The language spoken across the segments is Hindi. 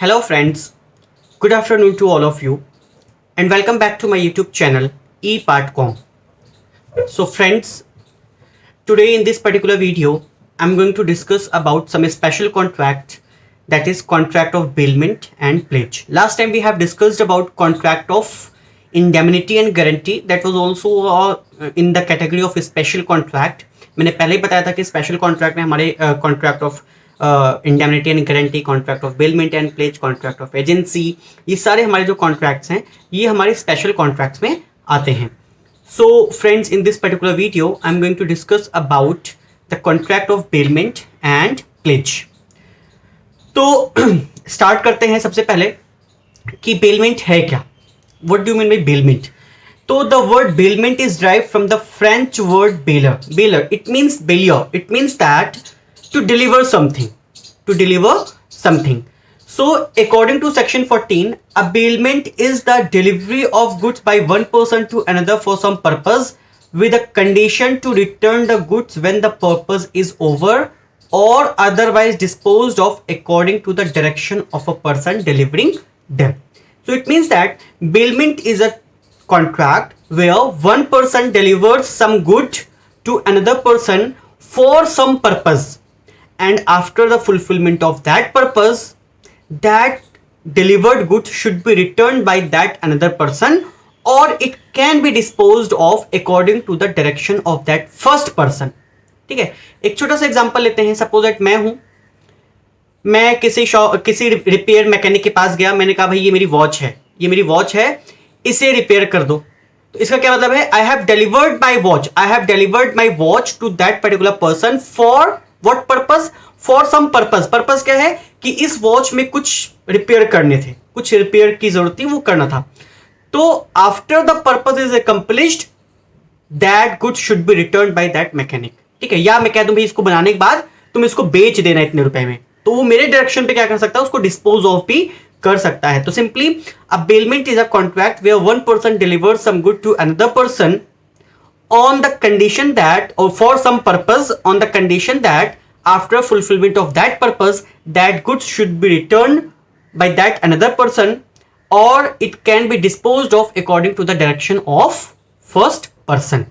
Hello friends, good afternoon to all of you and welcome back to my YouTube channel ePartCom. So friends, today in this particular video, I'm going to discuss about some special contract, that is contract of bailment and pledge. Last time we have discussed about contract of indemnity and guarantee, that was also in the category of special contract. मैंने पहले ही बताया था कि स्पेशल कॉन्ट्रैक्ट में हमारे contract of indemnity and guarantee, contract of bailment and pledge, contract of agency, ये सारे हमारे जो कॉन्ट्रैक्ट्स हैं ये हमारे स्पेशल कॉन्ट्रैक्ट्स में आते हैं. So friends, in this particular video I'm going to discuss about the contract of bailment and pledge. तो स्टार्ट करते हैं सबसे पहले कि बेलमेंट है क्या. What do you mean by bailment? So the word bailment is derived from the French word bailor. Bailor, it means bailure. It means that to deliver something. To deliver something. So according to section 14, a bailment is the delivery of goods by one person to another for some purpose with a condition to return the goods when the purpose is over or otherwise disposed of according to the direction of a person delivering them. So it means that bailment is a contract where one person delivers some good to another person for some purpose, and after the fulfillment of that purpose, that delivered good should be returned by that another person or it can be disposed of according to the direction of that first person. ठीक है, एक छोटा सा एग्जांपल लेते हैं. सपोज दैट मैं किसी रिपेयर मैकेनिक के पास गया. मैंने कहा भाई ये मेरी वॉच है, इसे रिपेयर कर दो. तो इसका क्या मतलब है? I have delivered my watch to that particular person for what purpose? For some purpose. Purpose क्या है कि इस वॉच में कुछ रिपेयर करने थे, कुछ रिपेयर की जरूरत थी, वो करना था. तो after the purpose is accomplished, that good should be return by that mechanic. ठीक है, या मैं कह दूं भाई इसको बनाने के बाद तुम इसको बेच देना इतने रुपए में, तो वो मेरे डायरेक्शन पे क्या कर सकता है, उसको डिस्पोज ऑफ भी कर सकता है. तो simply a bailment is a contract where one person delivers some good to another person on the condition that, or for some purpose, on the condition that after fulfillment of that purpose, that goods should be returned by that another person or it can be disposed of according to the direction of first person.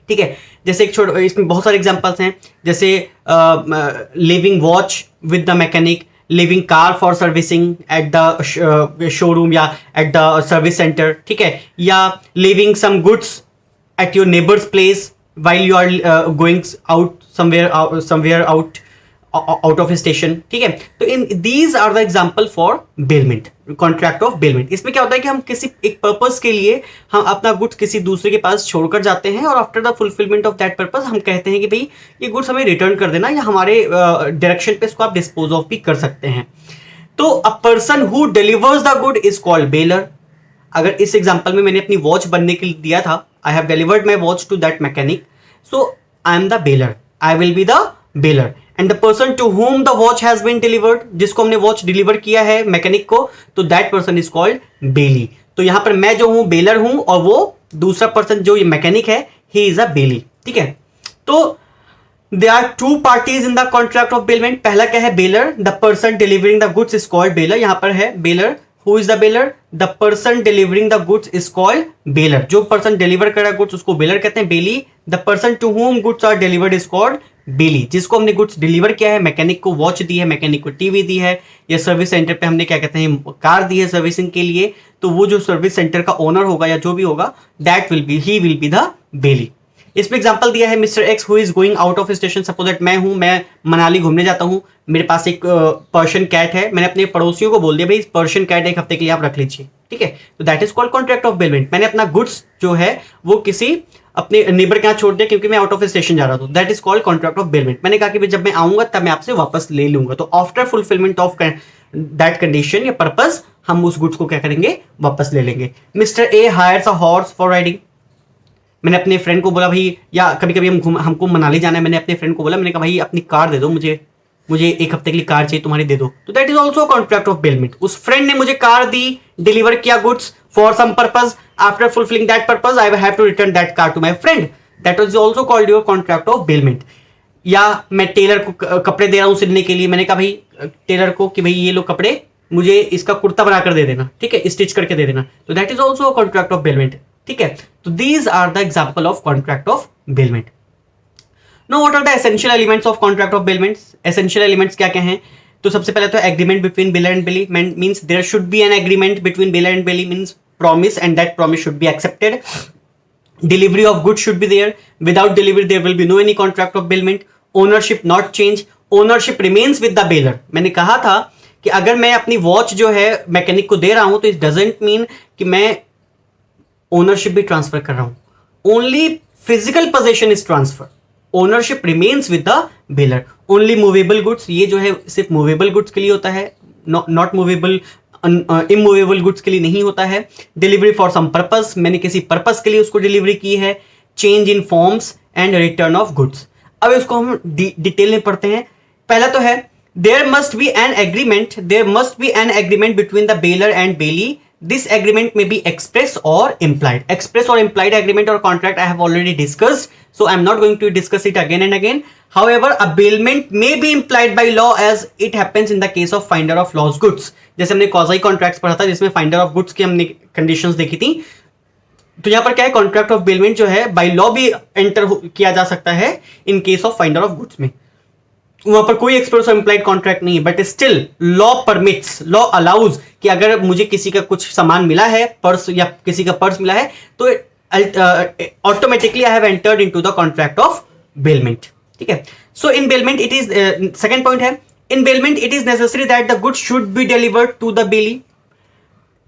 ठीक है, जैसे इसमें बहुत सारे एग्जांपल्स हैं, जैसे living watch with the mechanic, living car for servicing at the showroom या एट द सर्विस सेंटर. ठीक है, या living some goods at your neighbor's place while you are going out somewhere out of a station. ठीक है, तो इन these are the example for bailment, contract of bailment. इसमें क्या होता है कि हम किसी एक पर्पस के लिए हम अपना गुड्स किसी दूसरे के पास छोड़कर जाते हैं और after the fulfilment of that purpose हम कहते हैं कि भाई ये गुड्स हमें रिटर्न कर देना या हमारे डायरेक्शन पे इसको आप डिस्पोज ऑफ भी कर सकते हैं. तो a person who delivers the good is called baler. अगर इस एग्जांपल में मैंने अपनी वॉच बनने के लिए दिया था, I have delivered my watch to that mechanic, so I am the bailor. I will be the bailor. And the person to whom the watch has been delivered, जिसको हमने वॉच डिलीवर किया है मैकेनिक को, तो that person is called bailey. तो यहाँ पर मैं जो हूँ बेलर हूँ और वो दूसरा पर्सन जो ये मैकेनिक है, he is a bailey. ठीक है, तो there are two parties in the contract of bailment. पहला क्या है? Baler. The person delivering the goods is called bailor. यहाँ पर है baler. Who is the bailor? The person delivering the goods is called bailor. जो person deliver कर रहा है goods उसको bailor कहते हैं, bailey. The person to whom goods are delivered is called bailey. जिसको हमने goods deliver किया है, मैकेनिक को वॉच दी है, मैकेनिक को टीवी दी है, या सर्विस सेंटर पे हमने क्या कहते हैं कार दी है सर्विसिंग के लिए, तो वो जो सर्विस सेंटर का ओनर होगा या जो भी होगा, that will be, he will be the bailey. इसमें एग्जांपल दिया है mister x who is going out of station. Suppose that मैं मनाली घूमने जाता हूँ, मेरे पास एक पर्शियन कैट है. मैंने अपने पड़ोसियों को बोल दिया भाई पर्शियन कैट एक हफ्ते के लिए आप रख लीजिए. ठीक है, तो that is called contract of bailment. मैंने अपना गुड्स जो है वो किसी अपने नेबर के यहाँ छोड़ दिया क्योंकि मैं आउट ऑफ स्टेशन जा रहा था. That is called contract of bailment. मैंने कहा कि जब मैं आऊंगा तब मैं आपसे वापस ले लूंगा. तो after fulfilment of that condition या पर्पज हम उस गुड्स को क्या करेंगे, वापस ले लेंगे. Mister A hires a horse for riding. मैंने अपने फ्रेंड को बोला भाई, या कभी कभी हमको मनाली जाना है, मैंने अपने फ्रेंड को बोला, मैंने कहा भाई अपनी कार दे दो, मुझे एक हफ्ते के लिए कार चाहिए, तुम्हारी दे दो. तो that is also contract of bailment. उस फ्रेंड ने मुझे कार दी, डिलीवर किया goods for some purpose. After fulfilling that purpose I have to return that car to my friend. That is also called your contract of bailment. या मैं टेलर को कपड़े दे रहा हूँ सिलने के लिए, मैंने कहा भाई टेलर को कि भाई ये लो कपड़े मुझे इसका कुर्ता बना कर दे देना, ठीक है, स्टिच करके दे देना, तो that is also contract of bailment, ठीक है। तो these are the example of contract of bailment. Now what are the essential elements of contract of bailments? Essential elements क्या क्या हैं? तो सबसे पहले तो agreement between builder and bailee, means there should be an agreement between builder and bailee, means promise and that promise should be accepted. Delivery of goods should be there. Without delivery there will be no any contract of bailment. Ownership not change. Ownership remains with the bailor. मैंने कहा था कि अगर मैं अपनी वॉच जो है मैकेनिक को दे रहा हूं तो इट डजेंट मीन कि मैं ओनरशिप भी ट्रांसफर कर रहा हूं। Only physical possession is transfer, ownership remains with the baler. Only movable goods, ये जो है सिर्फ मूवेबल गुड्स के लिए होता है, नॉट मूवेबल इमूवेबल गुड्स के लिए नहीं होता है। डिलीवरी फॉर सम पर्पस, मैंने किसी पर्पस के लिए उसको डिलीवरी की है। Change in forms and return of goods. अब इसको हम डिटेल में पढ़ते हैं। पहला तो है there must be an agreement between the bailor and bailee. This agreement में बी एक्सप्रेस और implied. Express or implied agreement or contract I have already discussed, so I'm not going to discuss it again and again. However, a bailment may be implied by law as it happens in the case of finder of lost goods. जैसे हमने quasi contracts पढ़ा था जिसमें finder of goods की हमने कंडीशंस देखी थी, तो यहां पर क्या है, कॉन्ट्रैक्ट ऑफ बेलमेंट जो है बाय लॉ भी एंटर किया जा सकता है in case of finder of goods में। वहां पर कोई एक्सप्रेस और इंप्लाइड कॉन्ट्रैक्ट नहीं है, but still law permits, law allows कि अगर मुझे किसी का कुछ सामान मिला है, पर्स या किसी का पर्स मिला है, तो automatically I have entered into the contract of bailment, ठीक है। So in bailment it is, second point है, in bailment it is necessary that the goods should be delivered to the bailee.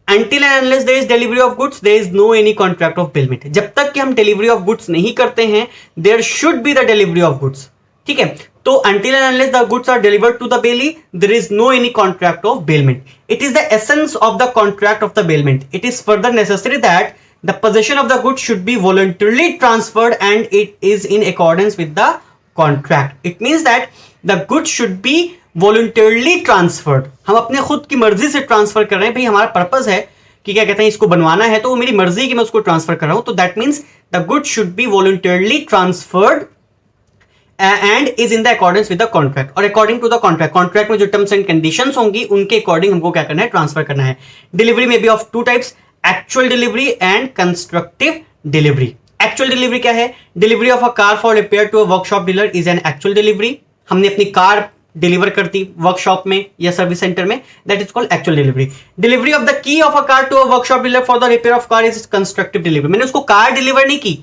Until and unless there is delivery of goods, there is no any contract of bailment. जब तक कि हम डिलीवरी ऑफ गुड्स नहीं करते हैं, there should be the delivery of goods, ठीक है। तो until and unless the goods are delivered to the bailey, there is no any contract of bailment. It is the essence of the contract of the bailment. It is further necessary that the possession of the goods should be voluntarily transferred and it is in accordance with the contract. It means that the goods should be voluntarily transferred. हम अपने खुद की मर्जी से ट्रांसफर कर रहे हैं, भाई हमारा पर्पस है कि क्या कहते हैं इसको बनवाना है, तो वो मेरी मर्जी कि मैं उसको ट्रांसफर कर रहा हूं, तो that means the good should be voluntarily transferred and is in the accordance with the contract. और according to the contract, contract में जो टर्म्स एंड कंडीशंस होंगी उनके अकॉर्डिंग हमको क्या करना है, ट्रांसफर करना है। डिलीवरी में be of two types, actual delivery and constructive delivery. Actual delivery क्या है? Delivery of a car for repair to a workshop dealer is an actual delivery. हमने अपनी कार डिलीवर करती वर्कशॉप में या सर्विस सेंटर में, that is called actual delivery. Delivery of the key of a car to a workshop dealer for the repair of car is constructive delivery. मैंने उसको कार डिलीवर नहीं की,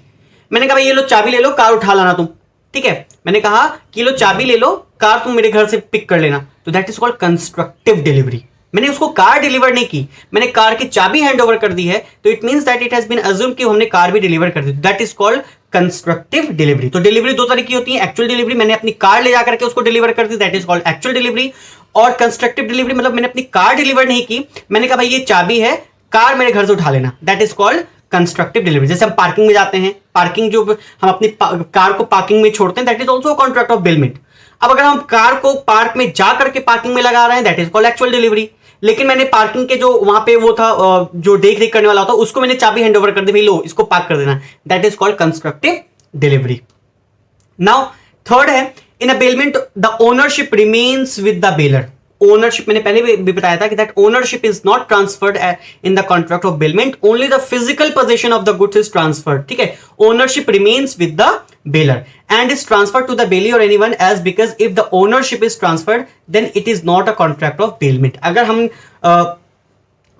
मैंने कहा भाई ये लो चाबी ले लो, कार उठा लाना तुम, ठीक है। मैंने कहा कि लो चाबी ले लो, कार तुम मेरे घर से पिक कर लेना, तो that is called constructive delivery. मैंने उसको कार डिलीवर नहीं की, मैंने कार की चाबी हैंड ओवर कर दी है, तो it means that it has been assumed कि हमने कार भी डिलीवर कर दी, that is called constructive delivery. तो डिलीवरी दो तरह की होती है, एक्चुअल डिलीवरी मैंने अपनी कार ले जाकर के उसको डिलीवर कर दी, that is called actual delivery. और कंस्ट्रक्टिव डिलीवरी मतलब मैंने अपनी कार डिलीवर नहीं की, मैंने कहा भाई ये चाबी है, कार मेरे घर से उठा लेना, that is called constructive delivery. जैसे हम पार्किंग में जाते हैं, पार्किंग जो हम अपनी कार को पार्किंग में छोड़ते हैं, that is also contract of bailment. अब अगर हम कार को पार्क में जा करके पार्किंग में लगा रहे हैं, that is called actual delivery. लेकिन मैंने पार्किंग के जो वहां पे वो था जो देख रेख करने वाला होता, उसको मैंने चाबी हैंड ओवर कर दी, भाई लो इसको पार्क कर देना, that is called constructive delivery. Now third है, in a bailment the ownership remains with the bailor. Ownership मैंने पहले भी बताया था कि that ownership is not transferred in the contract of bailment, only the physical position of the goods is transferred, ठीक है। Ownership remains with the bailor and is transferred to the bailey or anyone else, because if the ownership is transferred then it is not a contract of bailment. अगर हम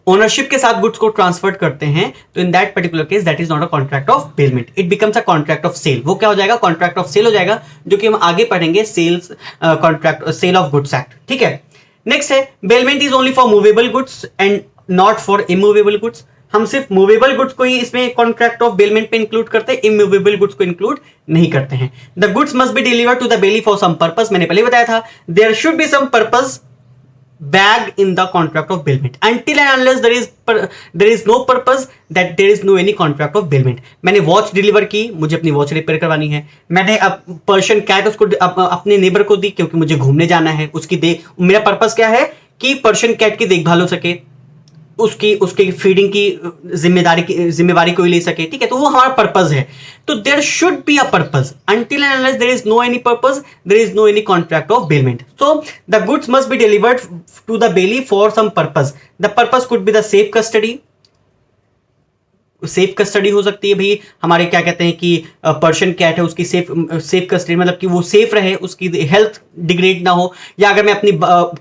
ओनरशिप के साथ गुड्स को ट्रांसफर करते हैं तो in that particular case that is not a contract of bailment, it becomes a contract of sale. वो क्या हो जाएगा? कॉन्ट्रैक्ट ऑफ सेल हो जाएगा, जो कि हम आगे पढ़ेंगे sales contract sale of goods act, ठीक है। नेक्स्ट है, bailment is only for movable goods and not for immovable goods. हम सिर्फ मूवेबल गुड्स को ही इसमें कॉन्ट्रैक्ट ऑफ बेलमेंट पे इंक्लूड करते हैं, इमूवेबल गुड्स को इंक्लूड नहीं करते हैं। The goods must be delivered to the bailee for some purpose, मैंने पहले बताया था, there should be some purpose bagged in the contract of bailment. Until and unless there is no purpose, that there is no any contract of bailment. मैंने वॉच डिलीवर की, मुझे अपनी वॉच रिपेयर करवानी है, मैंने अब पर्शियन कैट उसको अपने नेबर को दी क्योंकि मुझे घूमने जाना है, उसकी मेरा पर्पस क्या है कि पर्शियन कैट की देखभाल हो सके, उसकी उसके फीडिंग की जिम्मेवारी कोई ले सके, ठीक है, तो वो हमारा पर्पज है। तो there should be a purpose, until and unless there is no any purpose, there is no any contract of bailment. So the goods must be delivered to the bailee for some purpose. The purpose could be the safe custody, safe custody हो सकती है भाई, हमारे क्या कहते हैं कि पर्शियन कैट है उसकी सेफ कस्टडी, मतलब कि वो सेफ रहे, उसकी हेल्थ डिग्रेड ना हो। या अगर मैं अपनी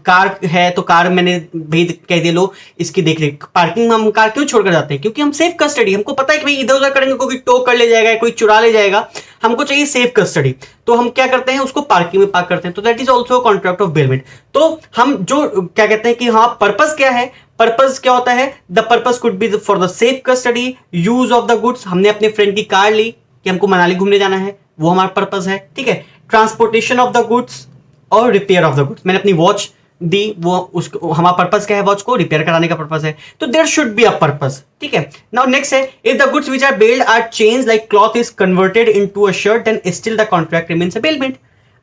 कार है तो कार मैंने भाई कह दे लो इसकी देख रेख, पार्किंग में हम कार क्यों छोड़कर जाते हैं? क्योंकि हम सेफ कस्टडी, हमको पता है कि भाई इधर उधर करेंगे कोई टो कर ले जाएगा, कोई चुरा ले जाएगा, हमको चाहिए सेफ कस्टडी, तो हम क्या करते हैं उसको पार्किंग में पार्क करते हैं। तो that is also contract of bailment. तो हम जो क्या कहते हैं कि हाँ पर्पज क्या है, पर्पज क्या होता है, the purpose could B for the safe custody, use of the goods, हमने अपने फ्रेंड की कार ली कि हमको मनाली घूमने जाना है, वो हमारा पर्पज है, ठीक है। ट्रांसपोर्टेशन ऑफ द गुड्स और रिपेयर ऑफ द गुड्स, मैंने अपनी वॉच दी, वो उसको हमारा पर्पज क्या है, वॉच को रिपेयर कराने का पर्पज है, तो there should be a purpose, ठीक है। नाउ नेक्स्ट है, if the goods which are bailed are change like cloth is converted into a shirt then still the contract remains a bailment.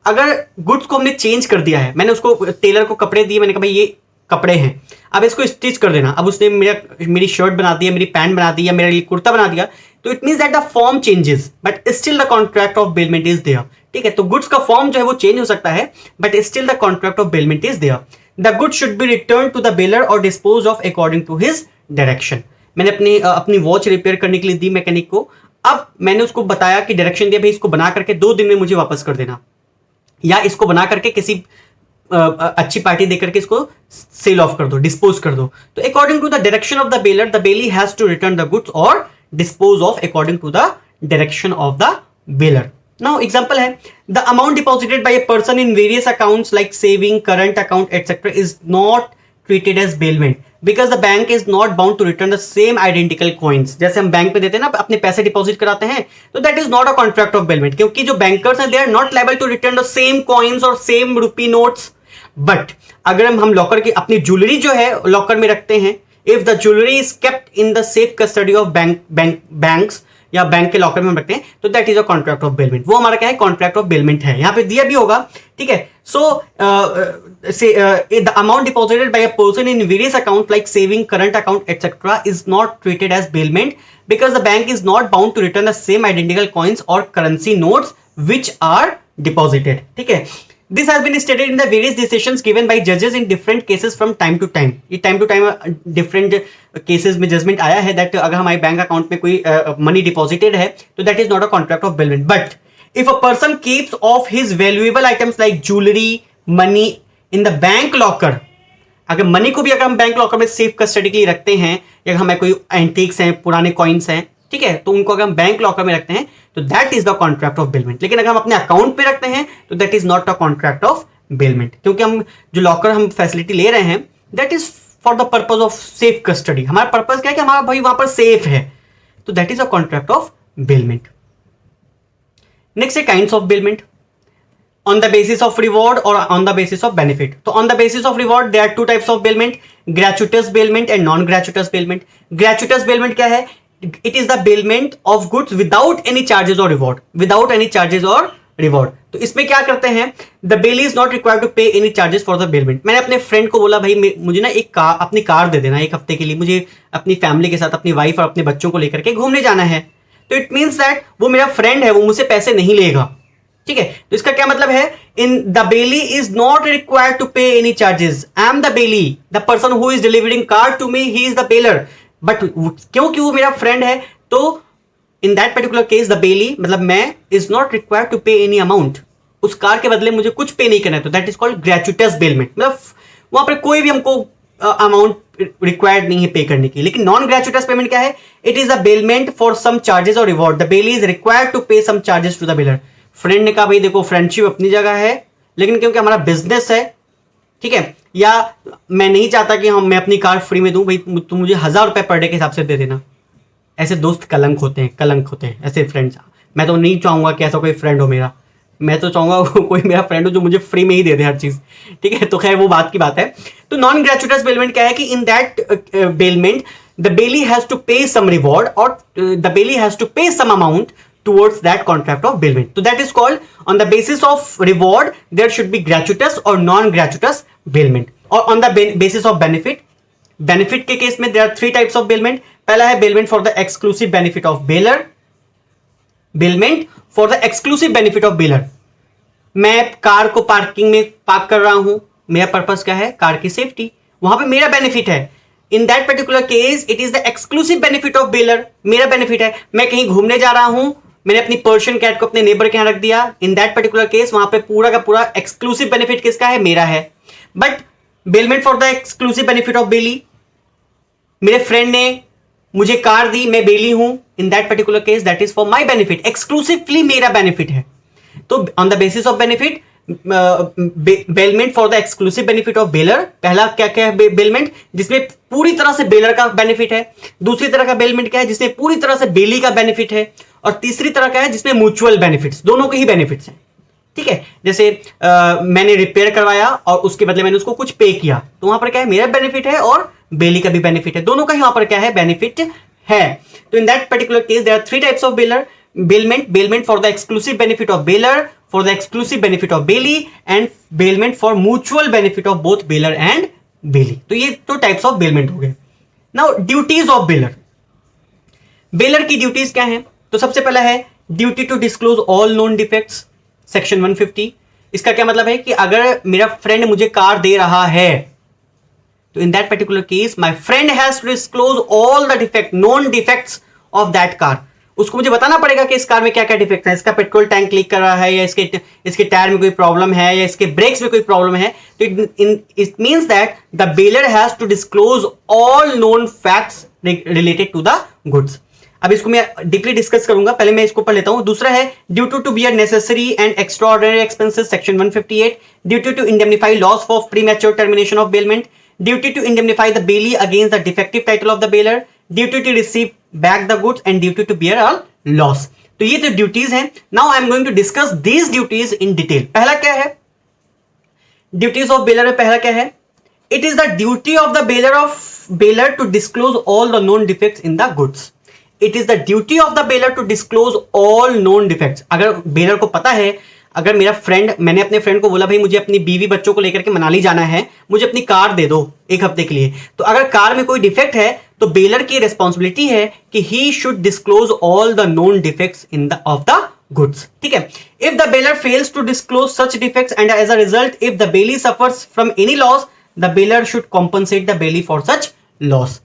अगर गुड्स को हमने चेंज कर दिया है, मैंने उसको टेलर को कपड़े दिए, मैंने कहा भाई ये कपड़े हैं, अब इसको स्टिच कर देना, अब उसने मेरी शर्ट बना दी, मेरी पैंट बना दी, या मेरे लिए कुर्ता बना दिया, तो it means that the form changes but still the contract of bailment is there, ठीक है। तो गुड्स का फॉर्म जो है वो चेंज हो सकता है but still the contract of bailment is there. The good should be return to the bailor or dispose of according to his direction. मैंने अपनी वॉच रिपेयर करने के लिए दी मैकेनिक को, अब मैंने उसको बताया कि डायरेक्शन दिया भाई इसको बना करके 2 दिन में मुझे वापस कर देना, या इसको बना करके किसी अच्छी पार्टी देकर के इसको सेल ऑफ कर दो, डिस्पोज कर दो। तो according to the direction of the bailor the bailee has to return the goods or dispose of according to the direction of the bailor. Now example है, the amount deposited by a person in various accounts like saving, current account etcetera is not treated as bailment because the bank is not bound to return the same identical coins। जैसे हम बैंक पे देते हैं ना, अपने पैसे डिपॉजिट कराते हैं, तो that is not a contract of bailment, क्योंकि जो बैंकर्स हैं they are not liable to return the same coins और सेम रुपी नोट्स। बट अगर हम लॉकर की अपनी ज्वेलरी जो है लॉकर में रखते हैं, if the jewellery is kept in the safe custody of banks या बैंक के लॉकर में हम रखते हैं, तो that is a contract of bailment, वो हमारा क्या है, कॉन्ट्रैक्ट ऑफ बेलमेंट है, यहां पे दिया भी होगा, ठीक है। So the amount deposited by a person in various account like saving, current account etcetera is not treated as bailment because the bank is not bound to return the same identical coins or currency notes which are deposited, ठीक है। This has been stated in the various decisions given by judges in different cases from time to time। ये time to time different cases में judgment आया है that अगर हमारे बैंक अकाउंट में कोई money deposited है तो that is not a contract of bailment। But if a person keeps of his valuable items like jewelry, money in the bank locker, अगर मनी को भी अगर हम बैंक लॉकर में सेफ कस्टडी के लिए रखते हैं, या हमें कोई एंटीक्स हैं, पुराने कॉइन्स हैं, ठीक है, तो उनको अगर हम बैंक लॉकर में रखते हैं तो that is the contract of bailment. लेकिन अगर हम अपने अकाउंट पे रखते हैं तो that is not a contract of bailment, क्योंकि हम जो लॉकर हम फैसिलिटी ले रहे हैं that is for the purpose of safe custody. हमारा पर्पज क्या है कि हमारा भाई वहां पर सेफ है, तो that is a contract of bailment. Next है kinds of bailment, on the basis of reward or on the basis of benefit। तो on the basis of reward there are 2 types of bailment, gratuitous bailment and non gratuitous bailment। gratuitous bailment क्या है, it is the bailment of goods without any charges or reward, without any charges or reward। तो इसमें क्या करते हैं, the bailey is not required to pay any charges for the bailment। मैंने अपने फ्रेंड को बोला भाई मुझे ना अपनी कार दे देना 1 हफ्ते के लिए, मुझे अपनी फैमिली के साथ, अपनी वाइफ और अपने बच्चों को लेकर के घूमने जाना है, तो इट मीन्स दैट वो मेरा फ्रेंड है, वो मुझसे पैसे नहीं लेगा, ठीक है। तो इसका क्या मतलब है, in the bailee is not required to pay any charges, I am the bailee, the person who is delivering car to me he is the bailor, but क्योंकि वो मेरा फ्रेंड है तो in that particular case the bailee मतलब मैं is not required to pay any amount, उस कार के बदले मुझे कुछ पे नहीं करना है, तो that is called gratuitous bailment, मतलब वहां पर कोई भी हमको अमाउंट रिक्वायर्ड नहीं है पे करने की। लेकिन नॉन ग्रेचुइटस पेमेंट क्या है, it is a bailment for some charges or reward, the bailee is required to pay some charges to the bailor. Friend ने कहा भाई देखो फ्रेंडशिप अपनी जगह है, लेकिन क्योंकि हमारा बिजनेस है, ठीक है, या मैं नहीं चाहता कि मैं अपनी कार फ्री में दूं, भाई तुम मुझे 1000 रुपए पर डे के हिसाब से दे देना। ऐसे दोस्त कलंक होते हैं ऐसे फ्रेंड्स। मैं तो नहीं चाहूंगा कि ऐसा कोई फ्रेंड हो मेरा, मैं तो चाहूंगा कोई मेरा फ्रेंड हो जो मुझे फ्री में ही दे दे हर चीज, ठीक है। तो खैर वो बात की बात है। तो नॉन ग्रेचुइटस बेलमेंट क्या है कि in that bailment the bailee has to pay some reward और the bailee has to pay some amount towards that contract of bailment। So that is called on the basis of reward there should be gratuitous or non gratuitous bailment, or on the basis of benefit benefit के केस में there are 3 types of bailment. पहला है bailment for the exclusive benefit of bailor. Bailment for the exclusive benefit of bailor. मैं कार को पार्किंग में पार्क कर रहा हूं, मेरा पर्पस क्या है? कार की सेफ्टी. वहां पे मेरा बेनिफिट है. इन that particular case it is the exclusive benefit of baler. मेरा बेनिफिट है. मैं कहीं घूमने जा रहा हूं, मैंने अपनी पर्शियन कैट को अपने नेबर के यहां रख दिया. इन दैट पर्टिकुलर केस वहां पे पूरा का पूरा एक्सक्लूसिव बेनिफिट किसका है? मेरा है. But bailment for the exclusive benefit of belly, मेरे फ्रेंड ने मुझे कार दी, मैं बेली हूं. इन that particular case that is for my benefit, exclusively मेरा बेनिफिट है. तो on the basis of benefit, bailment for the exclusive benefit of baler. पहला क्या क्या है? बेलमेंट जिसमें पूरी तरह से बेलर का बेनिफिट है. दूसरी तरह का बेलमेंट क्या है? जिसमें पूरी तरह से बेली का बेनिफिट है. और तीसरी तरह का है जिसमें म्यूचुअल बेनिफिट्स, दोनों के ही बेनिफिट्स हैं. ठीक है. जैसे मैंने रिपेयर करवाया और उसके बदले मैंने उसको कुछ पे किया, तो वहां पर क्या है? मेरा बेनिफिट है और बेली का भी बेनिफिट है. दोनों का ही वहां पर क्या है? बेनिफिट है. तो in that particular case there are 3 types of bailor. Bailment for the exclusive benefit of bailor, for the exclusive benefit of bailee, and bailment for mutual benefit of both bailor and bailee. तो ये तो टाइप्स ऑफ बेलमेंट हो गए. Now duties of bailor. Bailor की ड्यूटीज क्या है? तो सबसे पहला है duty to disclose all known defects, section 150. इसका क्या मतलब है कि अगर मेरा फ्रेंड मुझे कार दे रहा है, तो in that particular case my friend has to disclose all the defect, known defects of that car. उसको मुझे बताना पड़ेगा कि इस कार में क्या क्या डिफेक्ट है. इसका पेट्रोल टैंक लीक कर रहा है, या इसके टायर में कोई प्रॉब्लम है, या इसके ब्रेक्स में कोई प्रॉब्लम है. तो it means that the bailor has to disclose all known facts related to the goods. अब इसको मैं डीपली डिस्कस करूंगा, पहले मैं इसको पढ़ लेता हूं. दूसरा है duty to bear necessary and extraordinary expenses, section 158. Duty to indemnify loss for premature termination of bailment. Duty to indemnify the bailee against the defective title of the bailor. Duty to receive back the goods and duty to bear all loss. तो ये तो ड्यूटीज हैं. Now I am going to discuss these duties in detail. पहला क्या है ड्यूटीज ऑफ बेलर में? पहला क्या है? It is the duty of the bailor to disclose all the known defects in the goods. It is the duty of the bailor to disclose all known defects. अगर बेलर को पता है, अगर मेरा फ्रेंड, मैंने अपने फ्रेंड को बोला भाई मुझे अपनी बीवी बच्चों को लेकर के मनाली जाना है, मुझे अपनी कार दे दो 1 हफ्ते के लिए, तो अगर कार में कोई डिफेक्ट है तो बेलर की रिस्पॉन्सिबिलिटी है कि he should disclose all the known defects in the of the goods. ठीक है. If the bailor fails to disclose such defects and as a result if the bailee suffers from any loss, the bailor should compensate the bailee for such loss.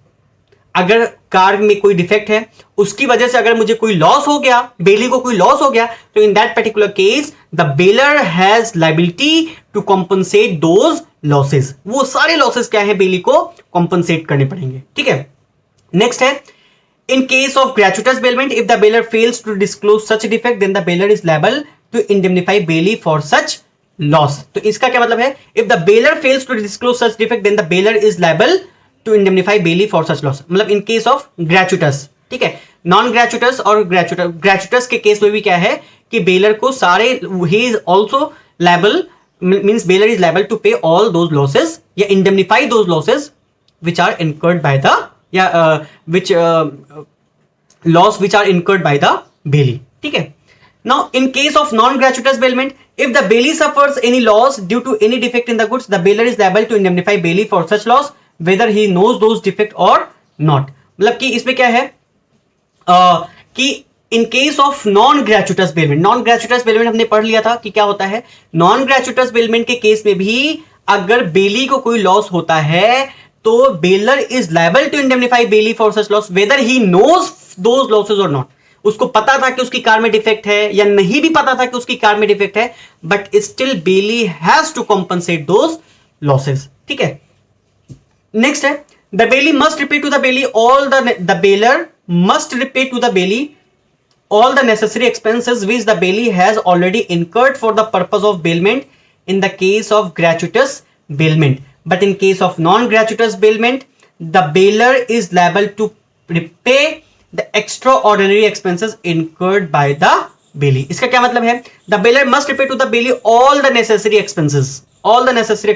अगर कार में कोई डिफेक्ट है, उसकी वजह से अगर मुझे कोई लॉस हो गया, बेली को कोई लॉस हो गया, तो in that particular case the bailor has liability to compensate those losses. वो सारे लॉसेस क्या है? बेली को कॉम्पनसेट करने पड़ेंगे. ठीक है. नेक्स्ट है in case of gratuitous bailment, if the bailor fails to disclose such defect then the bailor is liable to indemnify bailee for such loss. तो इसका क्या मतलब है? If the bailor fails to disclose such defect then the bailor is liable to indemnify bailee for such loss. मतलब इन केस ऑफ ग्रेचुटस. ठीक है. नॉन ग्रेचुटस और ग्रेचुटस के केस में भी क्या है कि बेलर को सारे, he is also liable, means bailor is liable to pay all those losses या indemnify those losses which are incurred by the, या which loss which are incurred by the bailee. ठीक है. Now, in case of non-gratuitous bailment, if the bailee suffers any loss due to any defect in the goods, the bailor is liable to indemnify bailee for such loss, whether he knows those defect or not. मतलब कि इसमें क्या है कि in case of non-gratuitous bailment, non-gratuitous bailment हमने पढ़ लिया था कि क्या होता है. non-gratuitous bailment के केस में भी अगर बेली को कोई लॉस होता है तो bailor is liable to indemnify bailee for such loss whether he knows those losses और नॉट. उसको पता था कि उसकी कार में डिफेक्ट है या नहीं भी पता था कि उसकी कार में डिफेक्ट है, but still bailee has to compensate those losses. ठीक है. नेक्स्ट है the bailee must repay to the bailee all the bailor must repay to the bailee all the necessary expenses which the bailey has already incurred for the purpose of bailment in the case of gratuitous bailment. But in case of non-gratuitous bailment, the bailor is liable to repay the extraordinary expenses incurred by the bailey. इसका क्या मतलब है? The bailor must repay to the bailey all the necessary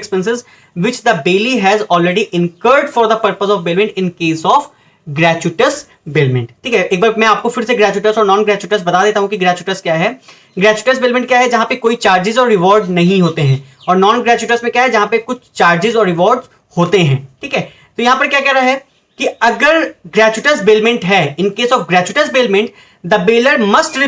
expenses which the bailey has already incurred for the purpose of bailment in case of gratuitous bailment. ठीक है. एक बार मैं आपको फिर से ग्रेचुटस और नॉन ग्रेचुटस बता देता हूं कि ग्रेचुटस क्या है. ग्रेचुटस बेलमेंट क्या है? जहां पे कोई चार्जेस और रिवॉर्ड नहीं होते हैं. और नॉन ग्रेचुटस में क्या है? जहां पे कुछ चार्जेस और रिवॉर्ड होते हैं. ठीक है. तो यहां पर क्या कह रहा है कि अगर ग्रेचुटस बेलमेंट है, in case of gratuitous bailment, the bailor must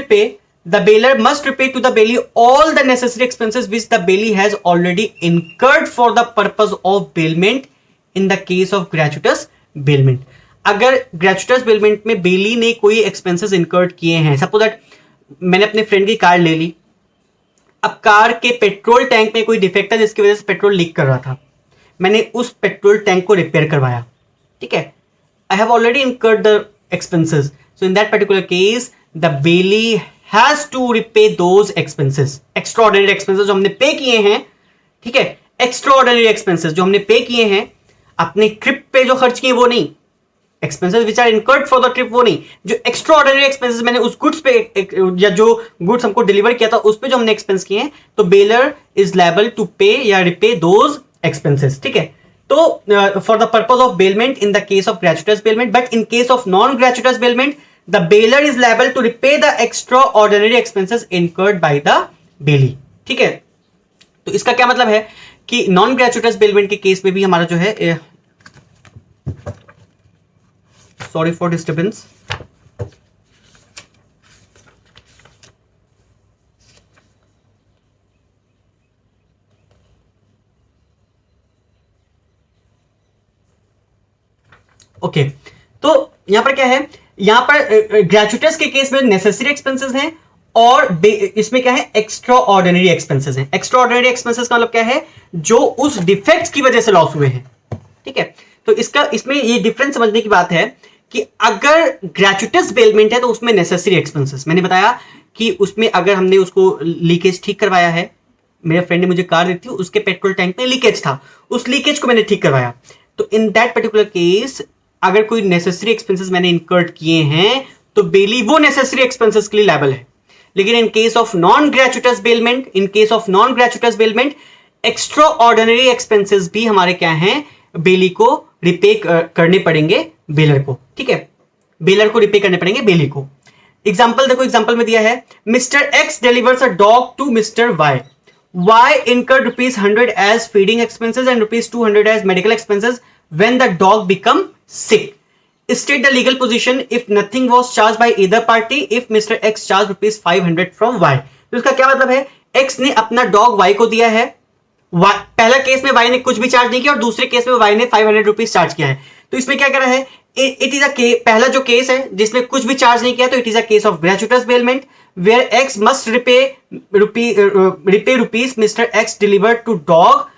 repay to the bailey all the necessary expenses which the bailey has already incurred for the purpose of bailment in the case of gratuitous bailment. अगर ग्रेचुटस बेलमेंट में बेली ने कोई एक्सपेंसेस इंकर्ड किए हैं, सपोज दैट मैंने अपने फ्रेंड की कार ले ली, अब कार के पेट्रोल टैंक में कोई डिफेक्ट है जिसकी वजह से पेट्रोल लीक कर रहा था, मैंने उस पेट्रोल टैंक को रिपेयर करवाया, ठीक है, I have already incurred the expenses, so in that particular case the bailee has to repay those expenses, extraordinary expenses जो हमने पे किए हैं, ठीक है, एक्स्ट्राऑर्डिनरी एक्सपेंसेस जो हमने पे किए हैं, अपने ट्रिप पे जो खर्च किए वो नहीं, expenses which are incurred for the trip वो नहीं, जो एक्स्ट्राऑर्डिनरी एक्सपेंसेस मैंने उस गुड्स पे या जो गुड्स हमको डिलीवर किया था उस पे जो हमने एक्सपेंस किए हैं, तो बेलर इज लायबल टू पे या रिपे दोज एक्सपेंसेस, ठीक है. तो for the purpose of bailment in the case of gratuitous bailment, but in case of non gratuitous bailment the bailor is liable to repay the extraordinary expenses incurred by the bailee, ठीक है. तो इसका क्या मतलब है कि नॉन ग्रेचुटस बेलमेंट के केस में भी हमारा जो है, सॉरी फॉर डिस्टर्बेंस, ओके. तो यहां पर क्या है, यहां पर ग्रेचुटस के केस में नेसेसरी एक्सपेंसेस हैं और इसमें क्या है, एक्स्ट्रा ऑर्डिनरी एक्सपेंसेस हैं. एक्स्ट्रा ऑर्डिनरी एक्सपेंसेस का मतलब क्या है, जो उस डिफेक्ट्स की वजह से लॉस हुए हैं, ठीक है. तो इसमें ये डिफरेंस समझने की बात है कि अगर ग्रेचुटस बेलमेंट है तो उसमें नेसेसरी एक्सपेंसेस, मैंने बताया कि उसमें अगर हमने उसको लीकेज ठीक करवाया है, मेरे फ्रेंड ने मुझे कार दी थी, उसके पेट्रोल टैंक में लीकेज था, उस लीकेज को मैंने ठीक करवाया, तो इन दैट पर्टिकुलर केस अगर कोई नेसेसरी एक्सपेंसेस मैंने इंकर्ड किए हैं तो बेली वो नेसेसरी एक्सपेंसेस के लिए लायबल है. लेकिन in case of non gratuitous bailment extraordinary expenses भी हमारे क्या हैं, बेली को रिपे करने पड़ेंगे बेलर को, ठीक है, बेलर को रिपे करने पड़ेंगे बेली को. एग्जाम्पल देखो, एग्जाम्पल में दिया है, mister X delivers a dog to mister Y incurred ₹100 as feeding expenses and ₹200 as medical expenses when the dog become sick. State the legal position if nothing was charged by either party if Mr. X charged ₹500 from Y. तो इसका क्या मतलब है, X ने अपना डॉग Y को दिया है, पहला केस में Y ने कुछ भी चार्ज नहीं किया और दूसरे केस में Y ने ₹500 चार्ज किया है. तो इसमें क्या कर रहा है, इट इज अ पहला जो केस है जिसमें कुछ भी चार्ज नहीं किया तो it is a case of gratuitous bailment where X must repay rupees mister X delivered to dog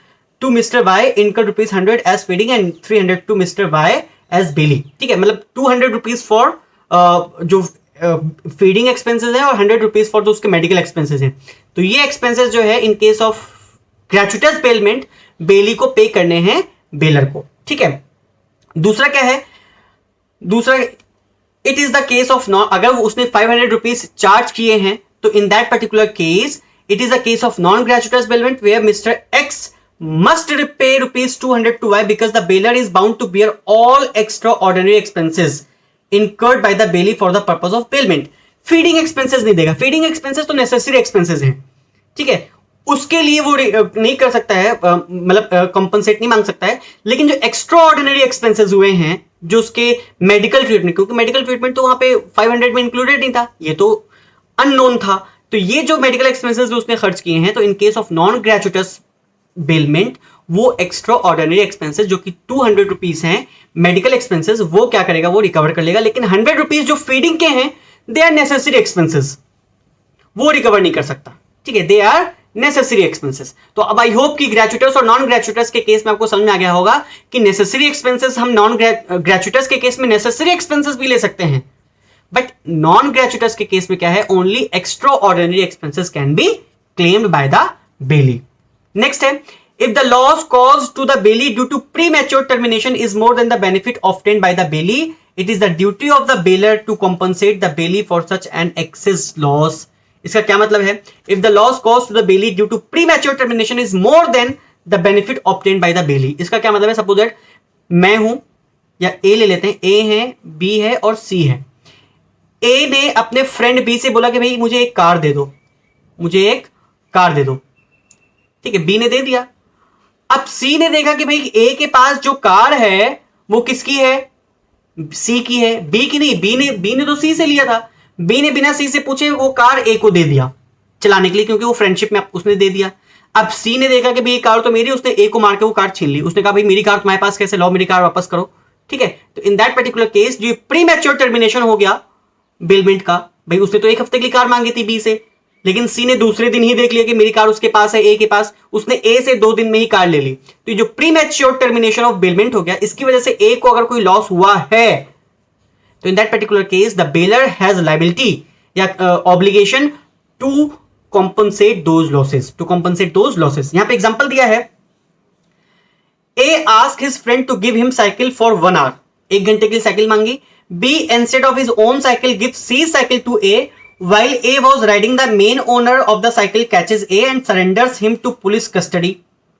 to mister Y incurred ₹100 as feeding and 300 to mister Y as bailee, ठीक है, मतलब ₹200 फॉर जो फीडिंग एक्सपेंसेस है और ₹100 फॉर जो उसके मेडिकल एक्सपेंसेस हैं. तो ये एक्सपेंसेस जो है in case of gratuitous bailment बेली को पे करने हैं बेलर को, ठीक है. दूसरा क्या है, दूसरा it is the case of non, अगर उसने ₹500 चार्ज किए हैं तो in that particular case it is the case of non gratuitous bailment where mister X must repay ₹200 to Y because the bailor is bound to bear all extraordinary expenses incurred by the bailey for the purpose of bailment. Feeding expenses नहीं देगा, फीडिंग एक्सपेंसेस तो नेसेसरी एक्सपेंसेस हैं, ठीक है, उसके लिए वो नहीं कर सकता है, मतलब कंपनसेट नहीं मांग सकता है. लेकिन जो एक्स्ट्रा ऑर्डिनरी एक्सपेंसेस हुए हैं, जो उसके मेडिकल ट्रीटमेंट, क्योंकि मेडिकल ट्रीटमेंट तो वहां पे 500 में इंक्लूडेड नहीं था, ये तो अननोन था, तो ये जो मेडिकल एक्सपेंसेस जो उसने खर्च किए हैं, तो in case of non gratuitous bailment वो एक्स्ट्रा ऑर्डिनरी एक्सपेंसेस जो कि ₹200 हैं मेडिकल एक्सपेंसेस, वो क्या करेगा, वो रिकवर कर लेगा. लेकिन ₹100 जो फीडिंग के हैं दे आर नेसेसरी एक्सपेंसेस, वो रिकवर नहीं कर सकता, ठीक है, दे आर नेसेसरी एक्सपेंसेस. तो अब आई होप कि ग्रेचुटस और नॉन ग्रेचुटस के केस में आपको समझ में आ गया होगा कि नेसेसरी एक्सपेंसेस हम नॉन ग्रेचुटस के केस में नेसेसरी एक्सपेंसेस भी ले सकते हैं, बट नॉन ग्रेचुटस के केस में क्या है, only extra ordinary expenses can be claimed by the Bailey. Next है, if the loss caused to the bailey due to premature termination is more than the benefit obtained by the bailey, it is the duty of the bailor to compensate the bailey for such an excess loss. इसका क्या मतलब है, if the loss caused to the bailey due to premature termination is more than the benefit obtained by the bailey. इसका क्या मतलब है, सपोज दैट मैं हूं, या A ले लेते हैं, A है, B है और C है. A ने अपने फ्रेंड B से बोला कि भाई मुझे एक कार दे दो, मुझे एक कार दे दो, ठीक है, B ने दे दिया. अब C ने देखा कि भाई A के पास जो कार है वो किसकी है? सी की है, बी की नहीं। बी ने तो सी से लिया था। बी ने बिना सी से पूछे वो कार ए को दे दिया चलाने के लिए, क्योंकि वो फ्रेंडशिप में उसने दे दिया। अब सी ने देखा कि भाई ये कार तो मेरी, उसने ए को मार के वो कार छीन ली। उसने कहा भाई मेरी कार तुम्हारे पास कैसे, लो मेरी कार वापस करो। ठीक है, तो इन दैट पर्टिकुलर केस जो प्री मैच्योर टर्मिनेशन हो गया बेलमेंट का, भाई उसने तो 1 हफ्ते की कार मांगी थी बी से, लेकिन सी ने दूसरे दिन ही देख लिया कि मेरी कार उसके पास है, ए के पास, उसने ए से 2 दिन में ही कार ले ली। तो जो pre mature termination of bailment हो गया, इसकी वजह से ए को अगर कोई लॉस हुआ है, तो in that particular case the bailor has liability या obligation to compensate those losses, यहां पे एग्जांपल दिया है, A ask his friend to give him cycle for 1 hour, 1 घंटे की साइकिल मांगी। B instead of his own cycle give C cycle to A, while A was riding, the main owner of the cycle catches A and surrenders him to police custody.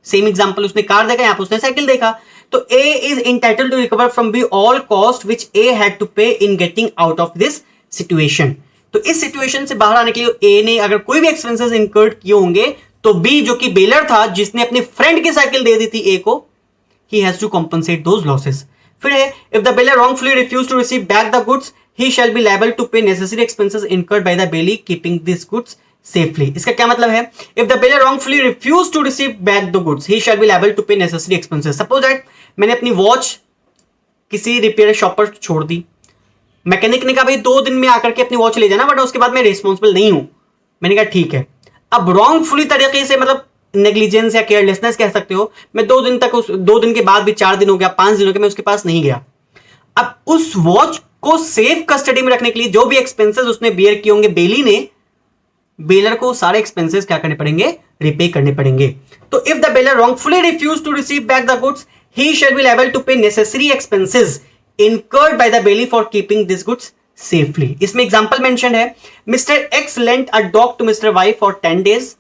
Same example, उसने कार देखा, यहां पर उसने साइकिल देखा, तो A is entitled to recover from B all cost which A had to pay in getting out of this situation. तो इस सिचुएशन से बाहर आने के लिए A ने अगर कोई भी एक्सपेंसेस इंकर्ड किए होंगे, तो B जो कि बेलर था, जिसने अपने फ्रेंड की साइकिल दे दी थी A को, he has to compensate those losses. फिर है, if the bailor wrongfully refused to receive back the goods, he shall be liable to pay necessary expenses incurred by the bailee keeping these goods safely. इसका क्या मतलब है? If the bailor wrongfully refused to receive back the goods, he shall be liable to pay necessary expenses. Suppose that मैंने अपनी वॉच किसी रिपेयर शॉप पर छोड़ दी, मैकेनिक ने कहा भाई 2 दिन में आकर के अपनी वॉच ले जाना, बट उसके बाद मैं रिस्पॉन्सिबल नहीं हूं। मैंने कहा ठीक है। अब रॉन्गफुली तरीके से, मतलब नेग्लिजेंस या केयरलेसनेस कह सकते हो, मैं 2 दिन तक, उस 2 दिन के बाद भी 4 दिन हो गया, 5 दिन हो गया, मैं उसके पास नहीं गया। अब उस वॉच को सेफ कस्टडी में रखने के लिए जो भी एक्सपेंसेस उसने बियर किए होंगे बेली ने, बेलर को सारे एक्सपेंसेस क्या करने पड़ेंगे? रिपे करने पड़ेंगे। तो if the bailor wrongfully refuse to receive back the goods, he shall be liable to pay necessary expenses incurred by the bailee for keeping this goods safely. इसमें एग्जांपल मेंशन है, mister X lent a dog to mister Y for 10 days.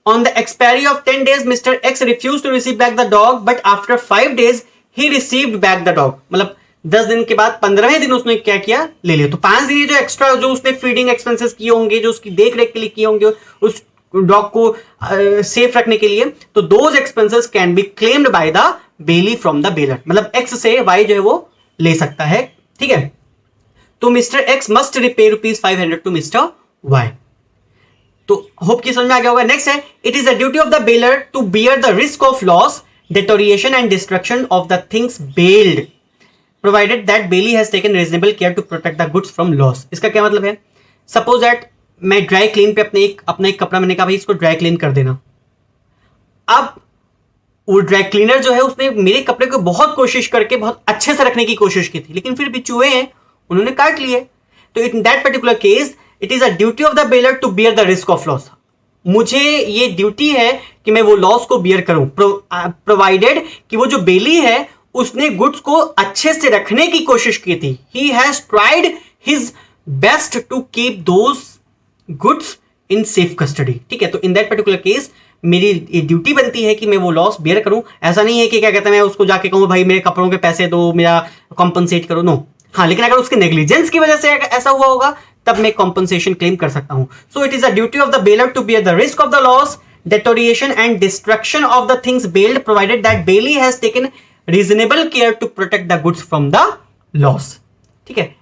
On the expiry of 10 days, Mr. X refused to receive back the dog, but after 5 days, he received back the dog. मतलब 10 दिन के बाद 15वें दिन उसने क्या किया? ले लिया। तो 5 दिन जो एक्स्ट्रा जो उसने फीडिंग एक्सपेंसेस किए होंगे, जो उसकी देख रेख के लिए किए होंगे, उस डॉग को सेफ रखने के लिए, तो those expenses can be claimed by the bailee from the bailor. मतलब एक्स से वाई जो है वो ले सकता है। ठीक है, तो mister X must repay ₹500 to mister Y. तो होप की समझ में आ गया होगा। नेक्स्ट है, it is the duty of the bailor to bear the risk of loss, deterioration and destruction of the things bailed, provided that bailee has taken reasonable care to protect the goods from loss. इसका क्या मतलब है? सपोज दैट मैं ड्राई क्लीन पे अपना एक कपड़ा, मैंने कहा भाई इसको ड्राई क्लीन कर देना। अब वो ड्राई क्लीनर जो है उसने मेरे कपड़े को बहुत कोशिश करके बहुत अच्छे से रखने की कोशिश की थी, लेकिन फिर भी चूहे हैं, उन्होंने काट लिए। तो in that particular case it is a duty of the bailor to bear the risk of loss. मुझे ये ड्यूटी है कि मैं वो लॉस को बियर करूं, प्रोवाइडेड कि वो जो बेली है उसने गुड्स को अच्छे से रखने की कोशिश की थी। He has tried his best to keep those goods in safe custody. ठीक है, तो इन दैट पर्टिकुलर केस मेरी ड्यूटी बनती है कि मैं वो लॉस बियर करूं। ऐसा नहीं है कि क्या कहते हैं मैं उसको जाके कहूं भाई मेरे कपड़ों के पैसे दो, मेरा कॉम्पनसेट करो, नो। हाँ, लेकिन अगर उसके नेग्लिजेंस की वजह से ऐसा हुआ होगा तब मैं कॉम्पनसेशन क्लेम कर सकता हूं। So it is the duty of the bailor to bear the risk of the loss, deterioration and destruction of the things bailed, provided that bailey has taken reasonable care to protect the goods from the loss. ठीक है,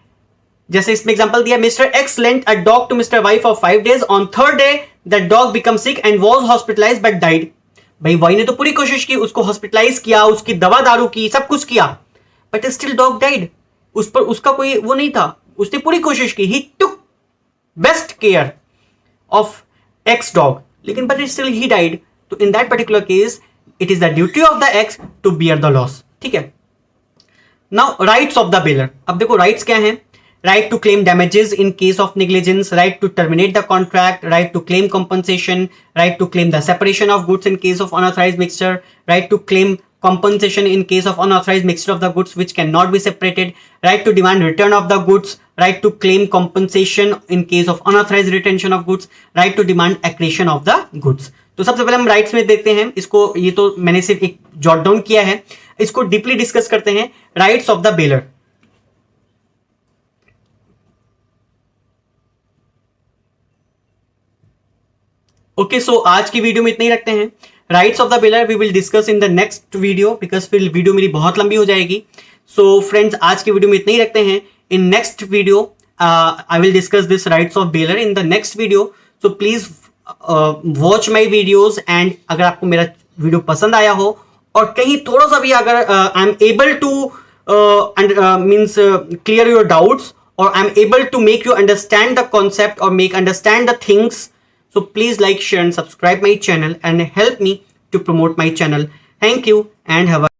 जैसे इसमें एग्जांपल दिया, Mr X lent a dog to mister Y for 5 days. On 3rd day that dog become sick and was hospitalised but died. भाई वाई ने तो पूरी कोशिश की, उसको हॉस्पिटलाइज किया, उसकी दवा दारू की, सब कुछ किया, बट स्टिल डॉग डाइड। उस पर उसका कोई वो नहीं था, उसने पूरी कोशिश की, he took best care of X dog, लेकिन बट स्टिल ही डाइड। तो in that particular case it is the duty of the X to bear the loss. ठीक है, now rights of the bailor. अब देखो राइट्स क्या हैं? Right to claim damages in case of negligence, right to terminate the contract, right to claim compensation, right to claim the separation of goods in case of unauthorized mixture, right to claim compensation in case of unauthorized mixture of the goods which cannot be separated, right to demand return of the goods, right to claim compensation in case of unauthorized retention of goods, right to demand accretion of the goods. तो सबसे पहले हम राइट्स में देखते हैं इसको, ये तो मैंने सिर्फ एक जॉट डाउन किया है, इसको डीपली डिस्कस करते हैं। Rights of the bailor. Okay, so आज की वीडियो में इतना ही रखते हैं। Rights of the bailor we will discuss in the next video, because फिर वीडियो मेरी बहुत लंबी हो जाएगी. सो फ्रेंड्स, आज की वीडियो में इतना ही रखते हैं. In next video I will discuss this rights of baler in the next video. So please watch my videos. And अगर आपको मेरा वीडियो पसंद आया हो और कहीं थोड़ा सा भी अगर I am able two means clear your doubts or I'm able to make you understand the concept or understand the things, so please like, share and subscribe my channel and help me to promote my channel. Thank you and have a